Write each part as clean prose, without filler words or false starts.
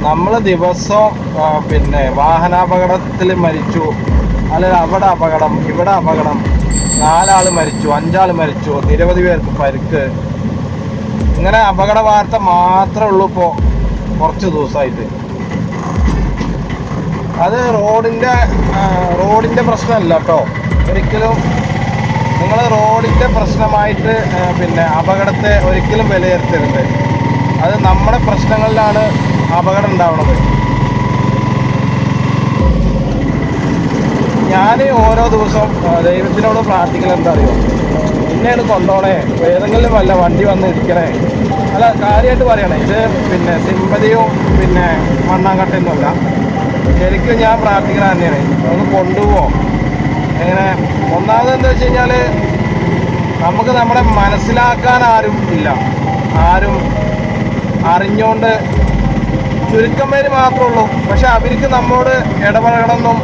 നമ്മൾ ദിവസവും പിന്നെ വാഹനാപകടത്തിൽ മരിച്ചു, അല്ലെങ്കിൽ അവിടെ അപകടം, ഇവിടെ അപകടം, 4 ആൾ മരിച്ചു, 5 ആൾ മരിച്ചു, നിരവധി പേർക്ക് പരിക്ക്, ഇങ്ങനെ അപകട വാർത്ത മാത്രമേ ഉള്ളൂ ഇപ്പോൾ കുറച്ച് ദിവസമായിട്ട്. അത് റോഡിൻ്റെ പ്രശ്നമല്ല കേട്ടോ. ഒരിക്കലും നിങ്ങൾ റോഡിൻ്റെ പ്രശ്നമായിട്ട് പിന്നെ അപകടത്തെ ഒരിക്കലും വിലയിരുത്തരുത്. അത് നമ്മുടെ പ്രശ്നങ്ങളിലാണ് അപകടം ഉണ്ടാവുന്നത്. ഞാൻ ഓരോ ദിവസവും ദൈവത്തിനോട് പ്രാർത്ഥിക്കൽ എന്താ അറിയോ, ഇന്നെയാണ് കൊണ്ടുപോണേ, ഏതെങ്കിലും വല്ല വണ്ടി വന്ന് ഇടിക്കണേ. അല്ല, കാര്യമായിട്ട് പറയണേ, ഇത് പിന്നെ സിമ്പതിയും പിന്നെ മണ്ണാങ്കട്ടയൊന്നുമല്ല. ശരിക്കും ഞാൻ പ്രാർത്ഥിക്കണ തന്നെയാണ്, ഒന്ന് കൊണ്ടുപോകുമോ. എങ്ങനെ ഒന്നാമത് എന്താ വെച്ച് കഴിഞ്ഞാൽ, നമുക്ക് നമ്മളെ മനസ്സിലാക്കാൻ ആരും ഇല്ല. ആരും അറിഞ്ഞുകൊണ്ട് ചുരുക്കം പേര് മാത്രമേ ഉള്ളൂ. പക്ഷെ അവർക്ക് നമ്മോട് ഇടപഴകണമെന്നും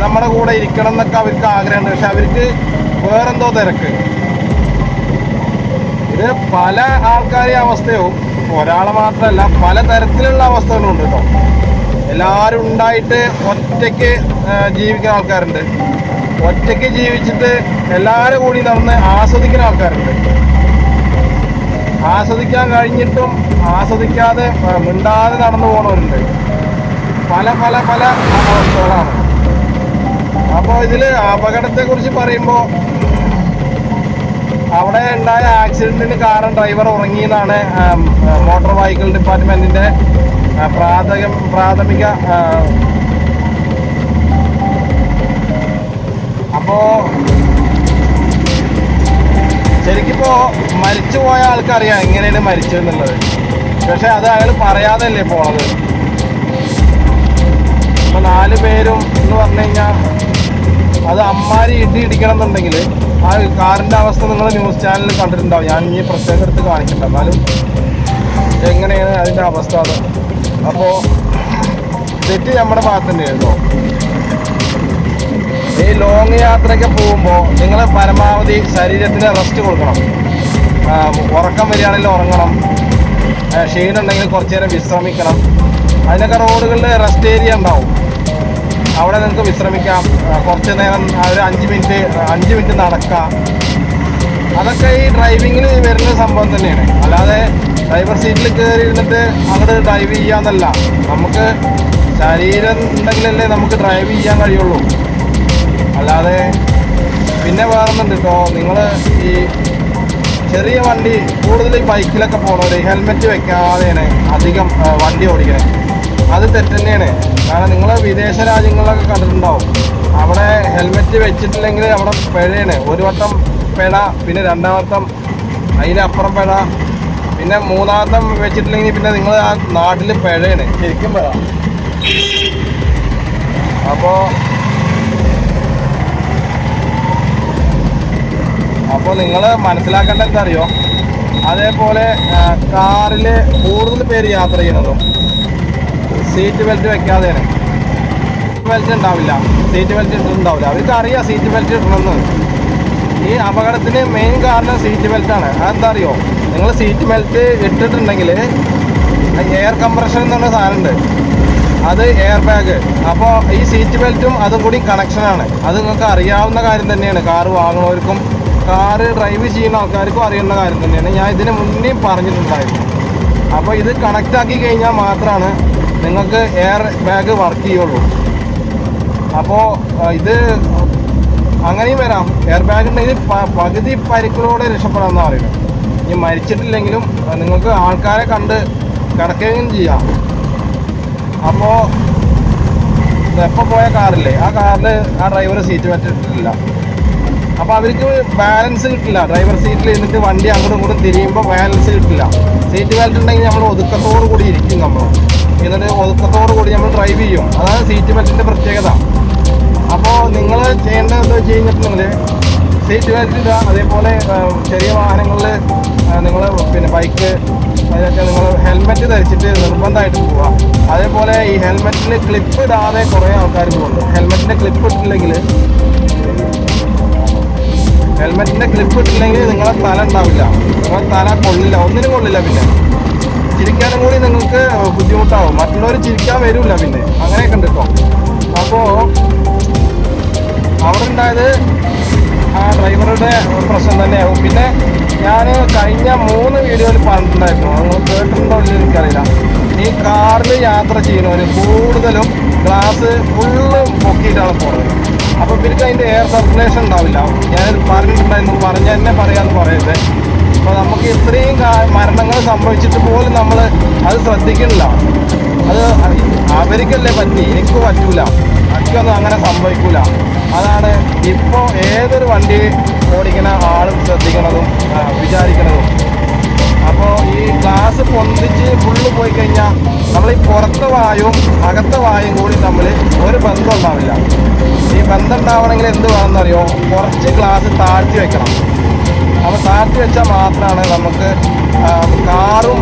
നമ്മുടെ കൂടെ ഇരിക്കണം എന്നൊക്കെ അവർക്ക് ആഗ്രഹമുണ്ട്. പക്ഷെ അവർക്ക് വേറെന്തോ തിരക്ക്. ഇത് പല ആൾക്കാരെയും അവസ്ഥയും ഒരാളെ മാത്രമല്ല, പല തരത്തിലുള്ള അവസ്ഥകളുണ്ട് കേട്ടോ. എല്ലാവരും ഉണ്ടായിട്ട് ഒറ്റയ്ക്ക് ജീവിക്കുന്ന ആൾക്കാരുണ്ട്, ഒറ്റയ്ക്ക് ജീവിച്ചിട്ട് എല്ലാവരും കൂടി നടന്ന് ആസ്വദിക്കുന്ന ആൾക്കാരുണ്ട്, ആസ്വദിക്കാൻ കഴിഞ്ഞിട്ടും ആസ്വദിക്കാതെ മിണ്ടാതെ നടന്നു പോകുന്നവരുണ്ട്. പല പല പല അവസ്ഥകളാണ്. അപ്പോൾ ഇതിൽ അപകടത്തെക്കുറിച്ച് പറയുമ്പോൾ, അവിടെ ഉണ്ടായ ആക്സിഡൻറ്റിന് കാരണം ഡ്രൈവർ ഉറങ്ങിയെന്നാണ് മോട്ടോർ വെഹിക്കിൾ ഡിപ്പാർട്ട്മെൻറ്റിൻ്റെ പ്രാഥമിക. അപ്പോൾ ശരിക്കിപ്പോൾ മരിച്ചുപോയ ആൾക്കറിയാം എങ്ങനെയാണ് മരിച്ചതെന്നുള്ളത്. പക്ഷെ അത് അയാൾ പറയാതല്ലേ പോണത്. ഇപ്പോൾ 4 പേരും എന്ന് പറഞ്ഞു കഴിഞ്ഞാൽ, അത് അമ്മാരി ഇടിക്കണം എന്നുണ്ടെങ്കിൽ ആ കാറിൻ്റെ അവസ്ഥ നിങ്ങൾ ന്യൂസ് ചാനലിൽ കണ്ടിട്ടുണ്ടാവും. ഞാൻ ഈ പ്രത്യേകം എടുത്ത് കാണിക്കണ്ട, എന്നാലും എങ്ങനെയാണ് അതിൻ്റെ അവസ്ഥ അത്. അപ്പോൾ തെറ്റ് നമ്മുടെ ഭാഗത്തുണ്ട് കേട്ടോ. ഈ ലോങ് യാത്രയ്ക്ക് പോകുമ്പോൾ നിങ്ങൾ പരമാവധി ശരീരത്തിന് റെസ്റ്റ് കൊടുക്കണം. ഉറക്കം വരികയാണെങ്കിൽ ഉറങ്ങണം, ക്ഷീണമുണ്ടെങ്കിൽ കുറച്ച് നേരം വിശ്രമിക്കണം. അതിനൊക്കെ റോഡുകളിൽ റെസ്റ്റ് ഏരിയ ഉണ്ടാവും, അവിടെ നിങ്ങൾക്ക് വിശ്രമിക്കാം. കുറച്ച് നേരം ഒരു 5 മിനിറ്റ് നടക്കാം. അതൊക്കെ ഈ ഡ്രൈവിങ്ങിൽ വരുന്ന സംഭവം തന്നെയാണ്. അല്ലാതെ ഡ്രൈവർ സീറ്റിൽ കയറി ഇരുന്നിട്ട് അങ്ങോട്ട് ഡ്രൈവ് ചെയ്യാന്നല്ല. നമുക്ക് ശരീരം ഉണ്ടെങ്കിലല്ലേ നമുക്ക് ഡ്രൈവ് ചെയ്യാൻ കഴിയുള്ളൂ. അല്ലാതെ പിന്നെ വേറൊന്നുണ്ട് കേട്ടോ, നിങ്ങൾ ഈ ചെറിയ വണ്ടി, കൂടുതൽ ഈ ബൈക്കിലൊക്കെ പോണവർ ഹെൽമെറ്റ് വെക്കാതെയാണ് അധികം വണ്ടി ഓടിക്കണേ. അത് തെറ്റ് തന്നെയാണ്. കാരണം നിങ്ങൾ വിദേശ രാജ്യങ്ങളിലൊക്കെ കണ്ടിട്ടുണ്ടാവും, അവിടെ ഹെൽമെറ്റ് വെച്ചിട്ടില്ലെങ്കിൽ അവിടെ പിഴയാണ്. ഒരു വട്ടം പിഴ, പിന്നെ 2ാം വട്ടം അതിനപ്പുറം പിഴ, പിന്നെ 3ാം വട്ടം വെച്ചിട്ടില്ലെങ്കിൽ പിന്നെ നിങ്ങൾ ആ നാട്ടിൽ പിഴയാണ്, ശരിക്കും പിഴ. അപ്പോൾ നിങ്ങൾ മനസ്സിലാക്കേണ്ട എന്താ അറിയോ, അതേപോലെ കാറിൽ കൂടുതൽ പേര് യാത്ര ചെയ്യുന്നതും സീറ്റ് ബെൽറ്റ് വെക്കാതെയാണ്. ബെൽറ്റ് ഉണ്ടാവില്ല, സീറ്റ് ബെൽറ്റ് ഇട്ടിട്ടുണ്ടാവില്ല. അവർക്ക് അറിയാം സീറ്റ് ബെൽറ്റ് ഇടണമെന്ന്. ഈ അപകടത്തിന് മെയിൻ കാരണം സീറ്റ് ബെൽറ്റാണ്. അതെന്താ അറിയോ, നിങ്ങൾ സീറ്റ് ബെൽറ്റ് ഇട്ടിട്ടുണ്ടെങ്കിൽ എയർ കംപ്രഷൻ എന്ന് പറഞ്ഞ സാധനമുണ്ട്, അത് എയർ ബാഗ്. അപ്പോൾ ഈ സീറ്റ് ബെൽറ്റും അതും കൂടി കണക്ഷനാണ്. അത് നിങ്ങൾക്ക് അറിയാവുന്ന കാര്യം തന്നെയാണ്. കാറ് വാങ്ങുന്നവർക്കും കാറ് ഡ്രൈവ് ചെയ്യുന്ന ആൾക്കാർക്കും അറിയുന്ന കാര്യം തന്നെയാണ്. ഞാൻ ഇതിന് മുന്നേ പറഞ്ഞിട്ടുണ്ടായിരുന്നു. അപ്പോൾ ഇത് കണക്റ്റ് ആക്കി കഴിഞ്ഞാൽ മാത്രമാണ് നിങ്ങൾക്ക് എയർ ബാഗ് വർക്ക് ചെയ്യുള്ളൂ. അപ്പോൾ ഇത് അങ്ങനെയും വരാം. എയർ ബാഗ് ഉണ്ടെങ്കിൽ പകുതി പരിക്കുകളോടെ രക്ഷപ്പെടാമെന്നാണ് പറയുന്നത്. ഇനി മരിച്ചിട്ടില്ലെങ്കിലും നിങ്ങൾക്ക് ആൾക്കാരെ കണ്ട് കിടക്കുകയും ചെയ്യാം. അപ്പോൾ എപ്പോൾ പോയ കാറില്ലേ, ആ കാറിൽ ആ ഡ്രൈവർ സീറ്റ് ബെൽറ്റ് ഇട്ടിട്ടില്ല. അപ്പോൾ അവർക്ക് ബാലൻസ് കിട്ടില്ല. ഡ്രൈവർ സീറ്റിൽ ഇരുന്നിട്ട് വണ്ടി അങ്ങോട്ടും ഇങ്ങോട്ടും തിരിയുമ്പോൾ ബാലൻസ് കിട്ടില്ല. സീറ്റ് ബെൽറ്റ് ഉണ്ടെങ്കിൽ നമ്മൾ ഒതുക്കത്തോടു കൂടി ഇരിക്കും. നമ്മൾ എന്നിട്ട് ഒതുക്കത്തോടു കൂടി നമ്മൾ ഡ്രൈവ് ചെയ്യും. അതാണ് സീറ്റ് ബെൽറ്റിൻ്റെ പ്രത്യേകത. അപ്പോൾ നിങ്ങൾ ചെയ്യേണ്ടത് എന്താ വെച്ച് കഴിഞ്ഞിട്ടുണ്ടെങ്കിൽ സീറ്റ് ബെൽറ്റ് ഇടുക. അതേപോലെ ചെറിയ വാഹനങ്ങളിൽ നിങ്ങൾ പിന്നെ ബൈക്ക്, അതിനൊക്കെ നിങ്ങൾ ഹെൽമെറ്റ് ധരിച്ചിട്ട് നിർബന്ധമായിട്ട് പോവുക. അതേപോലെ ഈ ഹെൽമെറ്റിൽ ക്ലിപ്പ് ഇടാതെ കുറേ ആൾക്കാർ പോകുന്നുണ്ട്. ഹെൽമെറ്റിൻ്റെ ക്ലിപ്പ് ഇട്ടില്ലെങ്കിൽ നിങ്ങളെ തല ഉണ്ടാവില്ല, നിങ്ങളെ തല കൊള്ളില്ല, ഒന്നിനും കൊള്ളില്ല. പിന്നെ ചിരിക്കാനും കൂടി നിങ്ങൾക്ക് ബുദ്ധിമുട്ടാവും. മറ്റുള്ളവർ ചിരിക്കാൻ വരില്ല പിന്നെ, അങ്ങനെയൊക്കെ ഉണ്ട് കേട്ടോ. അപ്പോൾ അവിടെ ഉണ്ടായത് ആ ഡ്രൈവറുടെ പ്രശ്നം തന്നെയാവും. പിന്നെ ഞാൻ കഴിഞ്ഞ 3 വീഡിയോയിൽ പറഞ്ഞിട്ടുണ്ടായിരുന്നു, നിങ്ങൾ കേട്ടിട്ടുണ്ടോ എന്ന് എനിക്കറിയില്ല. ഈ കാറിൽ യാത്ര ചെയ്യുന്നവർ കൂടുതലും ഗ്ലാസ് ഫുള്ള് പൊക്കിയിട്ടാണ് പോകുന്നത്. അപ്പോൾ ഇവർക്ക് അതിൻ്റെ എയർ സർക്കുലേഷൻ ഉണ്ടാവില്ല. ഞാൻ പറഞ്ഞിട്ടുണ്ടായിരുന്നു, പറഞ്ഞ തന്നെ പറയാമെന്ന് പറയരുത്. അപ്പോൾ നമുക്ക് ഇത്രയും മരണങ്ങൾ സംഭവിച്ചിട്ട് പോലും നമ്മൾ അത് ശ്രദ്ധിക്കുന്നില്ല. അത് അവർക്കല്ലേ പറ്റി, എനിക്ക് പറ്റൂല, എനിക്കൊന്നും അങ്ങനെ സംഭവിക്കൂല. അതാണ് ഇപ്പോൾ ഏതൊരു വണ്ടി ഓടിക്കുന്ന ആളും ശ്രദ്ധിക്കുന്നതും വിചാരിക്കുന്നതും. അപ്പോൾ ഈ ഗ്ലാസ് പൊന്തിച്ച് ഫുള്ള് പോയി കഴിഞ്ഞാൽ നമ്മൾ ഈ പുറത്തെ വായും അകത്തെ വായും കൂടി തമ്മിൽ ഒരു ബന്ധം ഉണ്ടാവില്ല. ഈ ബന്ധം ഉണ്ടാവണമെങ്കിൽ എന്ത് വേണമെന്നറിയോ, കുറച്ച് ഗ്ലാസ് താഴ്ത്തി വെക്കണം. അപ്പോൾ താഴ്ത്തി വെച്ചാൽ മാത്രമാണ് നമുക്ക് കാറും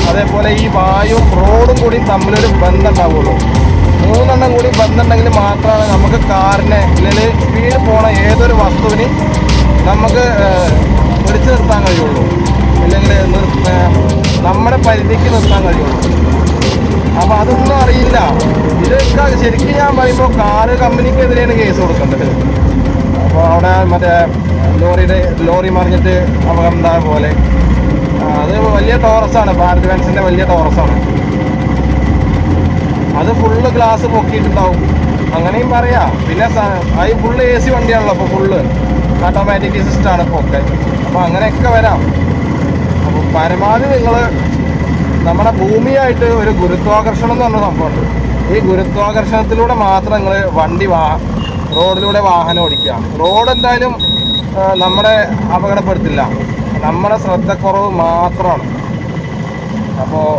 അതേപോലെ ഈ വായും റോഡും കൂടി തമ്മിലൊരു ബന്ധം ഉണ്ടാവുള്ളൂ. 3 എണ്ണം കൂടി ബന്ധമുണ്ടെങ്കിൽ മാത്രമാണ് നമുക്ക് കാറിനെ അല്ലെങ്കിൽ സ്പീഡ് പോണ ഏതൊരു വസ്തുവിന് നമുക്ക് പിടിച്ചു നിർത്താൻ കഴിയുള്ളൂ, അല്ലെങ്കിൽ നമ്മുടെ പരിധിക്ക് നിർത്താൻ കഴിയുള്ളൂ. അപ്പോൾ അതൊന്നും അറിയില്ല. ഇതൊക്കെ ശരിക്കും ഞാൻ പറയുമ്പോൾ കാറ് കമ്പനിക്കെതിരെയാണ് കേസ് കൊടുക്കേണ്ടത്. അപ്പോൾ അവിടെ മറ്റേ ലോറി മറിഞ്ഞിട്ട് അപകടം ഉണ്ടായ പോലെ, അത് വലിയ ടോറസാണ്, ഭാരത് ബെൻസിൻ്റെ വലിയ ടോറസാണ്. അത് ഫുള്ള് ഗ്ലാസ് പൊക്കിയിട്ടുണ്ടാവും, അങ്ങനെയും പറയാം. പിന്നെ അത് ഫുള്ള് AC വണ്ടിയാണല്ലോ, അപ്പോൾ ഫുള്ള് ഓട്ടോമാറ്റിക് സിസ്റ്റമാണ് ഇപ്പോൾ ഒക്കെ. അപ്പോൾ അങ്ങനെയൊക്കെ വരാം. അപ്പോൾ പരമാവധി നിങ്ങൾ നമ്മുടെ ഭൂമിയായിട്ട് ഒരു ഗുരുത്വാകർഷണം എന്ന് പറഞ്ഞ സംഭവമുണ്ട്. ഈ ഗുരുത്വാകർഷണത്തിലൂടെ മാത്രം നിങ്ങൾ റോഡിലൂടെ വാഹനം ഓടിക്കുക. റോഡ് എന്തായാലും നമ്മളെ അപകടപ്പെടുത്തില്ല, നമ്മുടെ ശ്രദ്ധക്കുറവ് മാത്രമാണ്. അപ്പോൾ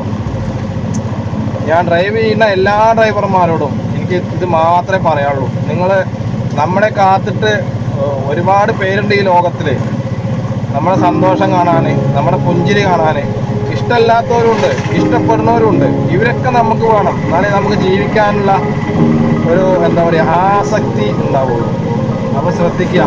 ഞാൻ ഡ്രൈവ് ചെയ്യുന്ന എല്ലാ ഡ്രൈവർമാരോടും എനിക്ക് ഇത് മാത്രമേ പറയാനുള്ളൂ. നിങ്ങൾ നമ്മളെ കാത്തിട്ട് ഒരുപാട് പേരുണ്ട് ഈ ലോകത്തിൽ, നമ്മുടെ സന്തോഷം കാണാൻ, നമ്മുടെ പുഞ്ചിരി കാണാൻ. ഇഷ്ടമല്ലാത്തവരുണ്ട്, ഇഷ്ടപ്പെടുന്നവരുണ്ട്. ഇവരൊക്കെ നമുക്ക് വേണം, എന്നാലേ നമുക്ക് ജീവിക്കാനുള്ള ഒരു എന്താ പറയുക ആസക്തി ഉണ്ടാവുള്ളൂ. അപ്പോൾ ശ്രദ്ധിക്കുക.